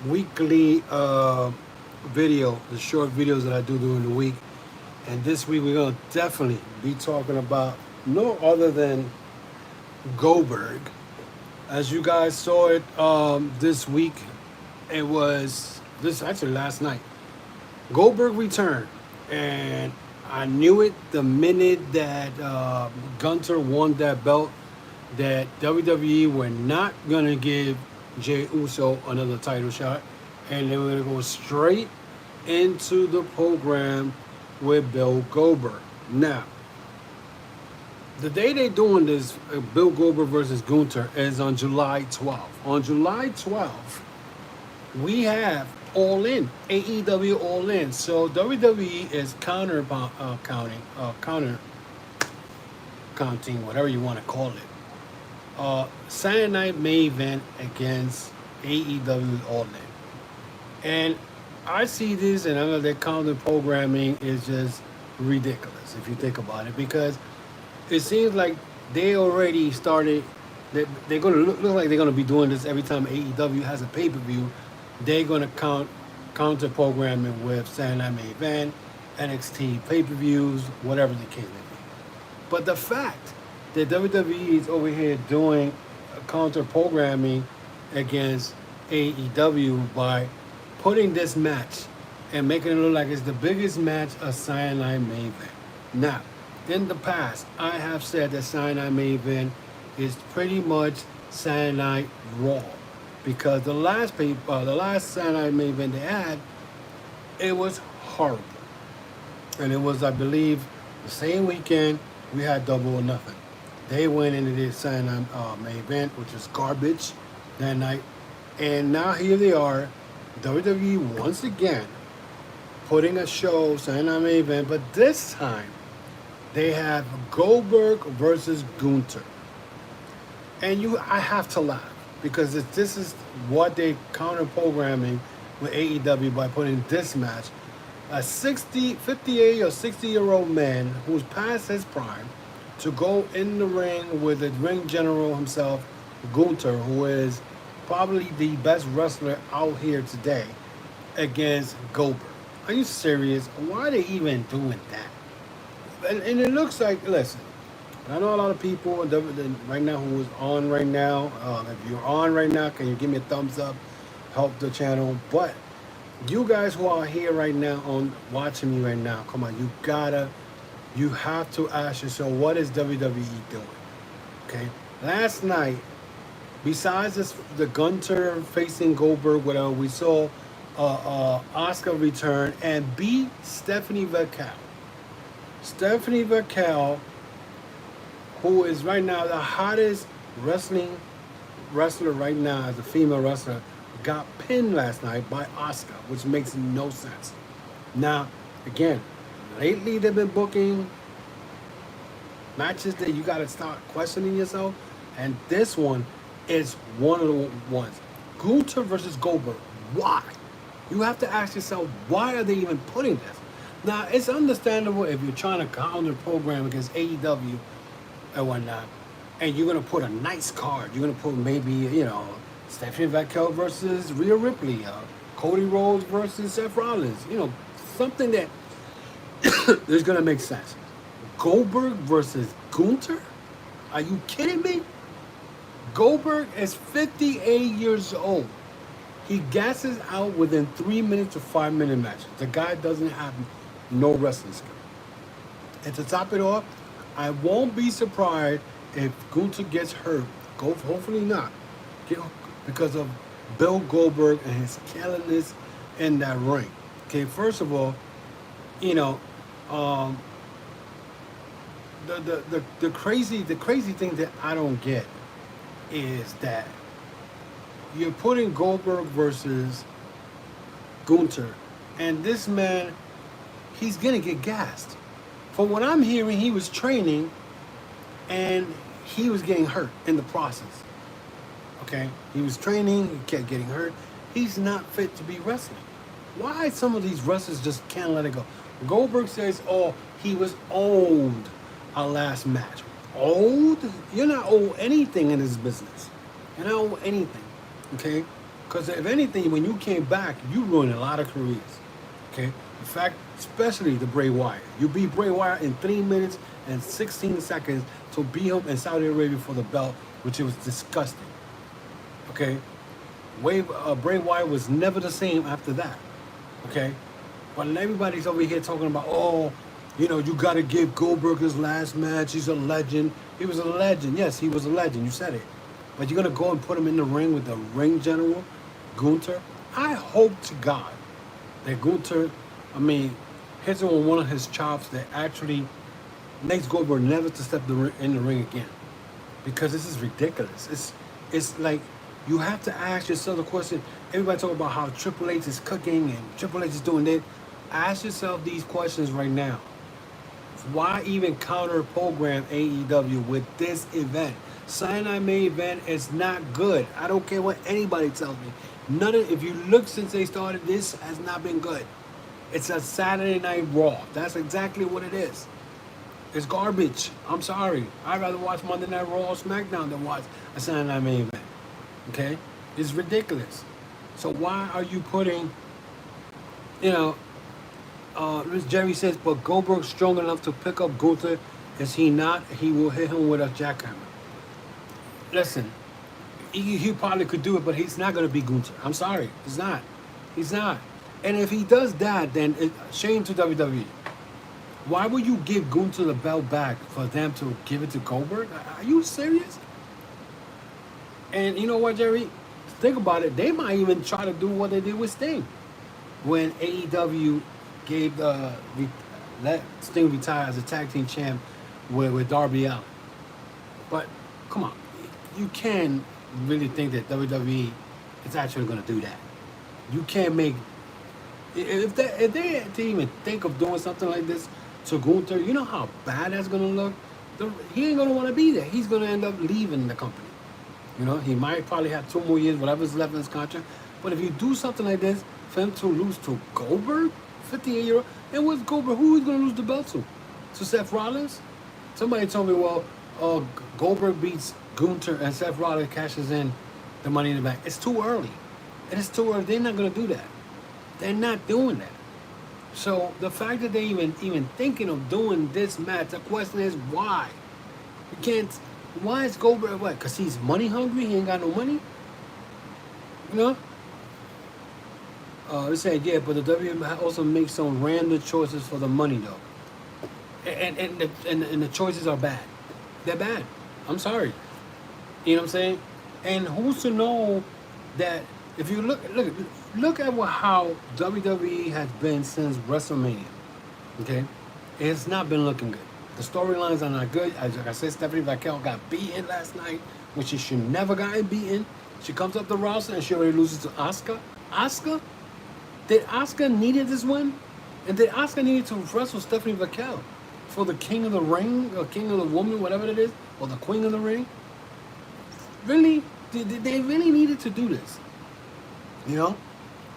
weekly video, the short videos that I do during the week. And this week we're gonna definitely be talking about no other than Goldberg. As you guys saw it this week, it was this actually last night. Goldberg returned, and I knew it the minute that Gunther won that belt that WWE were not gonna give Jey Uso another title shot, and they were gonna go straight into the program with Bill Goldberg. Now, the day they're doing this, Bill Goldberg versus Gunther, is on July 12th. On July 12th, we have All In, AEW All In. So WWE is counting, whatever you want to call it. Saturday Night main event against AEW All In. And I see this, and I know their counter programming is just ridiculous if you think about it, because it seems like they already started. They're going to look like they're going to be doing this every time AEW has a pay per view. They're going to counter programming with Saturday Night Main Event, NXT pay per views, whatever the case may be. But the fact that WWE is over here doing counter programming against AEW by putting this match and making it look like it's the biggest match of Saturday Night Main Event. Now, in the past, I have said that Saturday Night Main Event is pretty much Saturday Night Raw, because the last Saturday Night Main Event they had, it was horrible, and it was, I believe, the same weekend we had Double or Nothing. They went into this Saturday Night Main Event, which is garbage that night, and now here they are, WWE once again putting a show Saturday Night Main Event, but this time they have Goldberg versus Gunther. And I have to laugh, because this is what they counter programming with AEW by putting this match. A 58 or 60-year-old man who's past his prime to go in the ring with the ring general himself, Gunther, who is probably the best wrestler out here today, against Goldberg. Are you serious? Why are they even doing that? And it looks like, listen, I know a lot of people right now who is on right now. If you're on right now, can you give me a thumbs up? Help the channel. But you guys who are here right now on watching me right now, come on, you have to ask yourself, what is WWE doing? Okay. Last night, besides the Gunther facing Goldberg, whatever, we saw Asuka return and beat Stephanie Vaquel. Stephanie Vaquel, who is right now the hottest wrestler right now as a female wrestler, got pinned last night by Asuka, which makes no sense. Now, again, lately they've been booking matches that you got to start questioning yourself, and this one is one of the ones. Gunther versus Goldberg. Why? You have to ask yourself, why are they even putting this? Now, it's understandable if you're trying to counter program against AEW and whatnot, and you're going to put a nice card. You're going to put maybe, Stephanie Vaquel versus Rhea Ripley, Cody Rhodes versus Seth Rollins, something that is going to make sense. Goldberg versus Gunther? Are you kidding me? Goldberg is 58 years old. He gasses out within 3 minutes to 5 minute matches. The guy doesn't have no wrestling skill. And to top it off, I won't be surprised if Gunther gets hurt. Hopefully not, because of Bill Goldberg and his carelessness in that ring. Okay, first of all, the crazy thing that I don't get is that you're putting Goldberg versus Gunther, and this man, he's gonna get gassed. From what I'm hearing, he was training and he was getting hurt in the process. Okay? He was training, he kept getting hurt. He's not fit to be wrestling. Why some of these wrestlers just can't let it go? Goldberg says, he was old our last match. Old? You're not old anything in this business. You're not old anything. Okay? Because if anything, when you came back, you ruined a lot of careers. Okay? In fact, especially the Bray Wyatt. You beat Bray Wyatt in 3 minutes and 16 seconds to beat him in Saudi Arabia for the belt, which was disgusting. Okay? Bray Wyatt was never the same after that. Okay? But everybody's over here talking about, oh, you know, you got to give Goldberg his last match. He's a legend. He was a legend. Yes, he was a legend. You said it. But you're going to go and put him in the ring with the ring general, Gunther? I hope to God that Gunther, hits him on one of his chops that actually makes Goldberg never to step in the ring again. Because this is ridiculous. It's like you have to ask yourself the question. Everybody talk about how Triple H is cooking and Triple H is doing this. Ask yourself these questions right now. Why even counter program AEW with this event? Saturday Night main event is not good. I don't care what anybody tells me. If you look since they started, this has not been good. It's a Saturday Night Raw. That's exactly what it is. It's garbage. I'm sorry. I'd rather watch Monday Night Raw or SmackDown than watch a Saturday Night main event. Okay? It's ridiculous. So why are you putting, Ms. Jerry says, but Goldberg's strong enough to pick up Gunther. Is he not? He will hit him with a jackhammer. Listen, he probably could do it, but he's not going to be Gunther. I'm sorry. He's not. He's not. And if he does that, then shame to WWE. Why would you give Gunther the belt back for them to give it to Goldberg? Are you serious? And you know what, Jerry? Think about it. They might even try to do what they did with Sting. When AEW gave let Sting retire as a tag team champ with Darby Allin. But come on, you can't really think that WWE is actually going to do that. You can't make if they even think of doing something like this to Gunther. You know how bad that's going to look. He ain't going to want to be there. He's going to end up leaving the company. He might probably have 2 more years, whatever's left in his contract. But if you do something like this, for him to lose to Goldberg, 58-year-old, and what's Goldberg? Who is going to lose the belt to? To Seth Rollins? Somebody told me, well, Goldberg beats Gunther and Seth Rollins cashes in the Money in the Bank. It's too early. It is too early. They're not going to do that. They're not doing that. So the fact that they even thinking of doing this match, the question is why? You can't. Why is Goldberg what? Because he's money hungry? He ain't got no money? They said, yeah, but the W also makes some random choices for the money, though. And the choices are bad. They're bad. I'm sorry. You know what I'm saying? And who's to know that if you look at how WWE has been since WrestleMania, okay? It's not been looking good. The storylines are not good. Like I said, Stephanie Vaquel got beaten last night, when she should never gotten beaten. She comes up the roster and she already loses to Asuka. Asuka? Did Asuka needed this win? And did Asuka need to wrestle Stephanie Vaquel for the King of the Ring, or King of the Woman, whatever it is, or the Queen of the Ring? Really? Did they really needed to do this?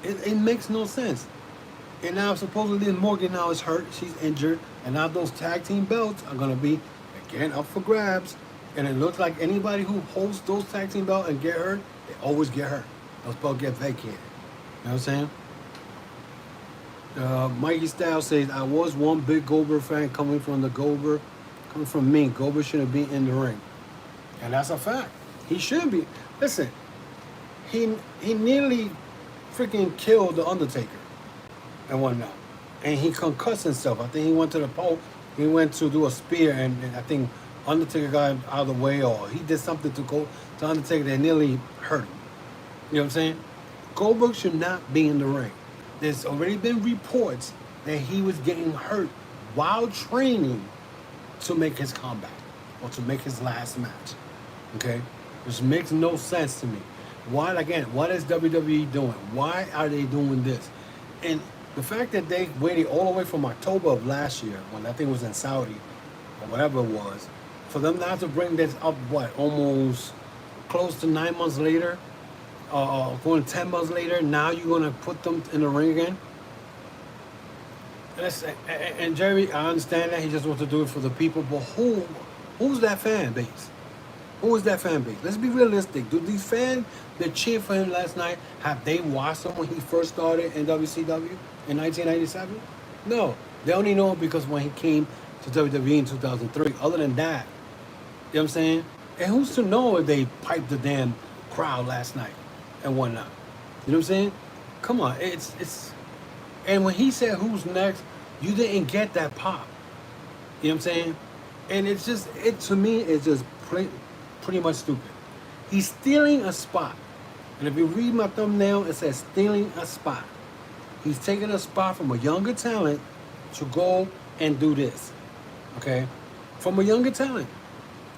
It makes no sense. And now supposedly Morgan now is hurt. She's injured. And now those tag team belts are going to be, again, up for grabs. And it looks like anybody who holds those tag team belts and get hurt, they always get hurt. Those belts get vacated. You know what I'm saying? Mikey Styles says, I was one big Goldberg fan coming from me. Goldberg shouldn't be in the ring. And that's a fact. He shouldn't be. Listen, he nearly freaking killed The Undertaker and whatnot. And he concussed himself. I think he went to the pole. He went to do a spear, and I think Undertaker got out of the way, or he did something to go to Undertaker that nearly hurt him. You know what I'm saying? Goldberg should not be in the ring. There's already been reports that he was getting hurt while training to make his comeback or to make his last match. Okay? Which makes no sense to me. What is WWE doing? Why are they doing this? And the fact that they waited all the way from October of last year, when that thing was in Saudi, or whatever it was, for them not to bring this up, almost close to 9 months later, going 10 months later, now you're going to put them in the ring again? And Jerry, I understand that he just wants to do it for the people, but who's that fan base? Who is that fan base? Let's be realistic. Do these fans that cheered for him last night, have they watched him when he first started in WCW in 1997? No. They only know him because when he came to WWE in 2003. Other than that, you know what I'm saying? And who's to know if they piped the damn crowd last night and whatnot? You know what I'm saying? Come on, it's. And when he said who's next, you didn't get that pop. You know what I'm saying? And it's just to me it's just pretty much stupid. He's stealing a spot, and if you read my thumbnail, it says stealing a spot. He's taking a spot from a younger talent to go and do this. Okay, from a younger talent.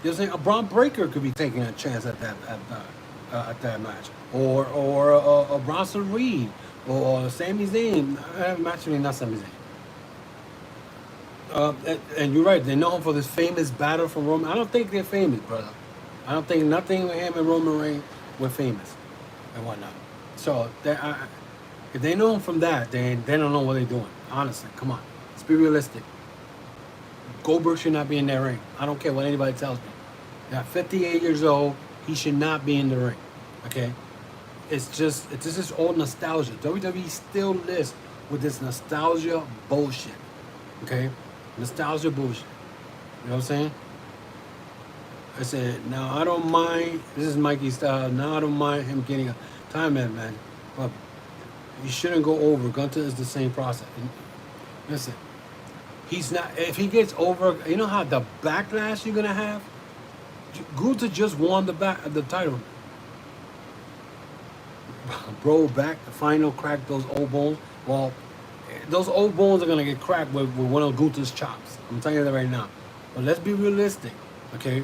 You know what I'm saying? A Braun Breaker could be taking a chance at that match, or a Bronson Reed, or Sami Zayn. Actually, not Sami Zayn. And you're right. They know him for this famous battle from Roman. I don't think they're famous, brother. I don't think nothing with him and Roman Reigns were famous and whatnot. So if they know him from that, they don't know what they're doing. Honestly, come on. Let's be realistic. Goldberg should not be in that ring. I don't care what anybody tells me. At 58 years old, he should not be in the ring. Okay? This is all nostalgia. WWE still lives with this nostalgia bullshit. Okay? Nostalgia bullshit. You know what I'm saying? I said, now I don't mind, this is Mikey style, now I don't mind him getting a time man. But you shouldn't go over. Gunther is the same process. And listen, he's not, if he gets over, you know how the backlash you're going to have? Gunther just won the title. Bro, back, the final crack those old bones. Well, those old bones are going to get cracked with one of Gunther's chops. I'm telling you that right now. But let's be realistic, okay?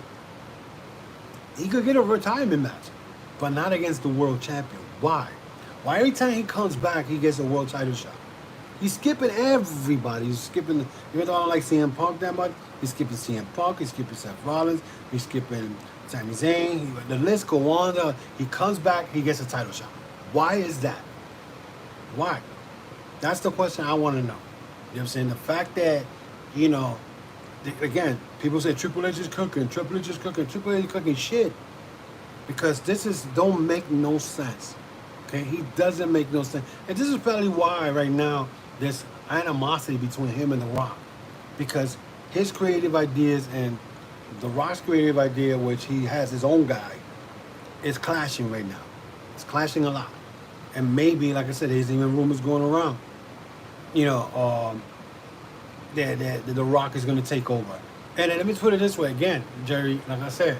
He could get a retirement match, but not against the world champion. Why? Why every time he comes back, he gets a world title shot? He's skipping everybody. He's skipping, even though I don't like CM Punk that much, he's skipping CM Punk, he's skipping Seth Rollins, he's skipping Sami Zayn. The list goes on. He comes back, he gets a title shot. Why is that? Why? That's the question I want to know. You know what I'm saying? The fact that, you know, again, people say Triple H is cooking, Triple H is cooking, Triple H is cooking shit. Because don't make no sense. Okay? He doesn't make no sense. And this is probably why right now there's animosity between him and The Rock. Because his creative ideas and The Rock's creative idea, which he has his own guy, is clashing right now. It's clashing a lot. And maybe, like I said, there's even rumors going around, you know, that The Rock is going to take over. And let me put it this way again, Jerry, like I said,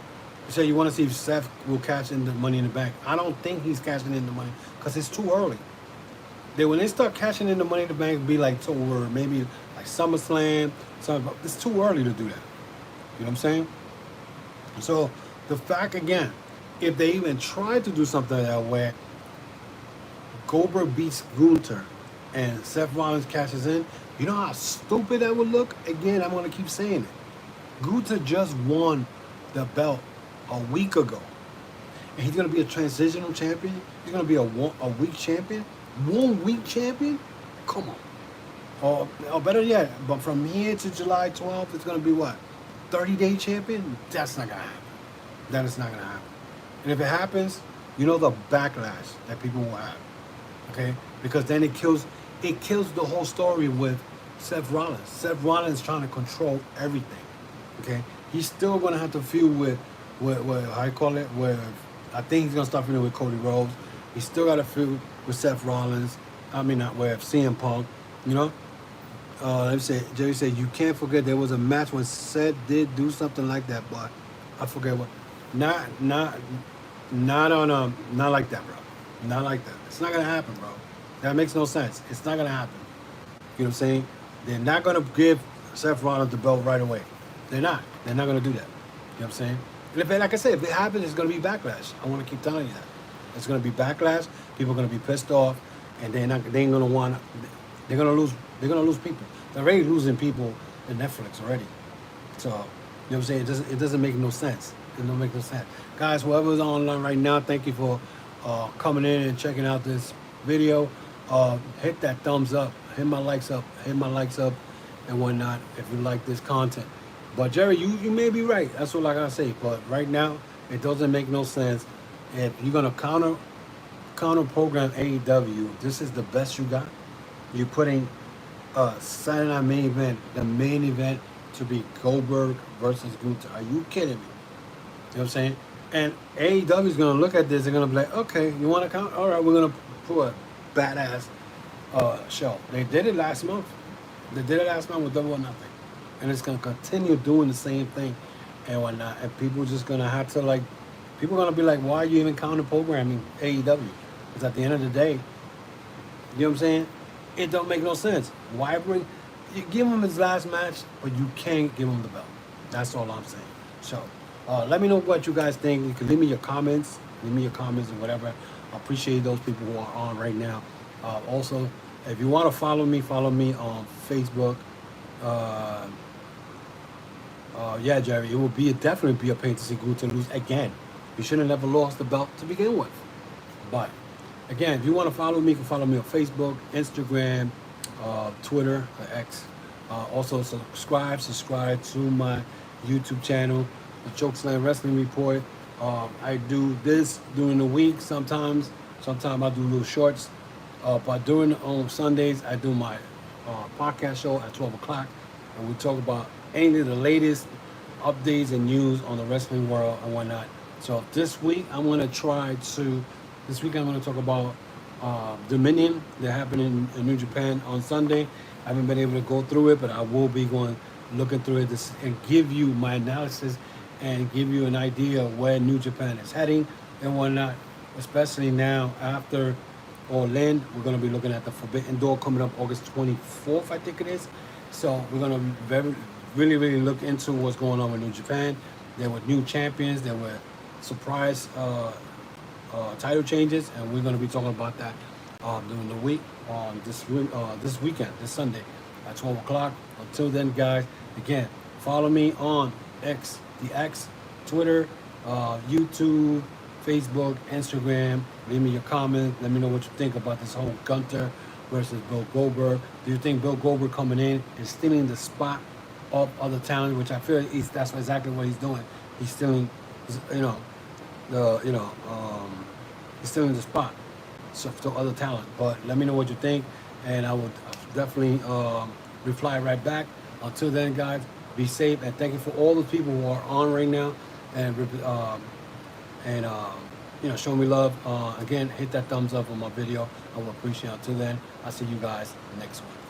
you say you want to see if Seth will cash in the Money in the Bank. I don't think he's cashing in the money because it's too early. When they start cashing in the Money in the Bank, it'll be like toward maybe like SummerSlam. It's too early to do that. You know what I'm saying? So the fact, again, if they even try to do something that way, Goldberg beats Gunther and Seth Rollins cashes in, you know how stupid that would look? Again, I'm going to keep saying it. Gunther just won the belt a week ago. And he's going to be a transitional champion? He's going to be a week champion? 1 week champion? Come on. Or better yet, but from here to July 12th, it's going to be what? 30-day champion? That's not going to happen. That is not going to happen. And if it happens, you know the backlash that people will have. Okay? Because then it kills the whole story with Seth Rollins. Seth Rollins is trying to control everything. Okay? He's still going to have to feud with how you call it? I think he's going to start feuding with Cody Rhodes. He's still got to feud with Seth Rollins. I mean, not with CM Punk. You know? Let me say, Jerry said, you can't forget there was a match when Seth did do something like that, but I forget what. Not like that, bro. Not like that. It's not going to happen, bro. That makes no sense. It's not going to happen. You know what I'm saying? They're not going to give Seth Rollins the belt right away. They're not. They're not going to do that. You know what I'm saying? And like I said, if it happens, it's going to be backlash. I want to keep telling you that. It's going to be backlash. People are going to be pissed off, and they ain't going to want. They're going to lose. They're going to lose people. They're already losing people in Netflix already. So, you know what I'm saying? It doesn't make no sense. It don't make no sense. Guys, whoever's online right now, thank you for coming in and checking out this video. Hit that thumbs up. Hit my likes up. And whatnot if you like this content. But Jerry, you may be right. That's what I gotta say. But right now, It doesn't make no sense. If you're gonna counter program AEW, this is the best you got. You're putting Saturday Night Main Event, the main event, to be Goldberg versus Gunther. Are you kidding me? You know what I'm saying? And AEW is going to look at this. They're going to be like, okay, you want to count? All right, we're going to put a badass show. They did it last month. They did it last month with Double or Nothing. And it's going to continue doing the same thing and whatnot. And people just going to have to like, people are going to be like, why are you even counter programming AEW? Because at the end of the day, you know what I'm saying? It don't make no sense. Why bring, you give him his last match, but you can't give him the belt. That's all I'm saying. So, let me know what you guys think. You can leave me your comments. Leave me your comments and whatever. I appreciate those people who are on right now. Also, if you want to follow me on Facebook. Yeah, Jerry, it will definitely be a pain to see Gunther lose again. He should have never lost the belt to begin with. But again, if you want to follow me, you can follow me on Facebook, Instagram, Twitter, X. Also, subscribe to my YouTube channel, the Chokeslam Wrestling Report. I do this during the week sometimes. Sometimes I do little shorts. But during on Sundays, I do my podcast show at 12 o'clock. And we talk about any of the latest updates and news on the wrestling world and whatnot. So this week, I'm going to talk about Dominion that happened in New Japan on Sunday. I haven't been able to go through it, but I will be looking through it and give you my analysis and give you an idea of where New Japan is heading and whatnot, especially now after Orlando. We're going to be looking at the Forbidden Door coming up August 24th, I think it is. So we're going to really look into what's going on with New Japan. There were new champions. There were surprise title changes, and we're going to be talking about that during the week this weekend, this Sunday at 12 o'clock. Until then, guys, again, follow me on X, Twitter, YouTube, Facebook, Instagram. Leave me your comment. Let me know what you think about this whole Gunther versus Bill Goldberg. Do you think Bill Goldberg coming in is stealing the spot of other talent, which I feel that's exactly what he's doing. He's stealing, he's stealing the spot to other talent. But let me know what you think, and I will definitely reply right back. Until then, guys, be safe, and thank you for all the people who are on right now and show me love. Again, hit that thumbs up on my video. I will appreciate it. Until then, I'll see you guys next week.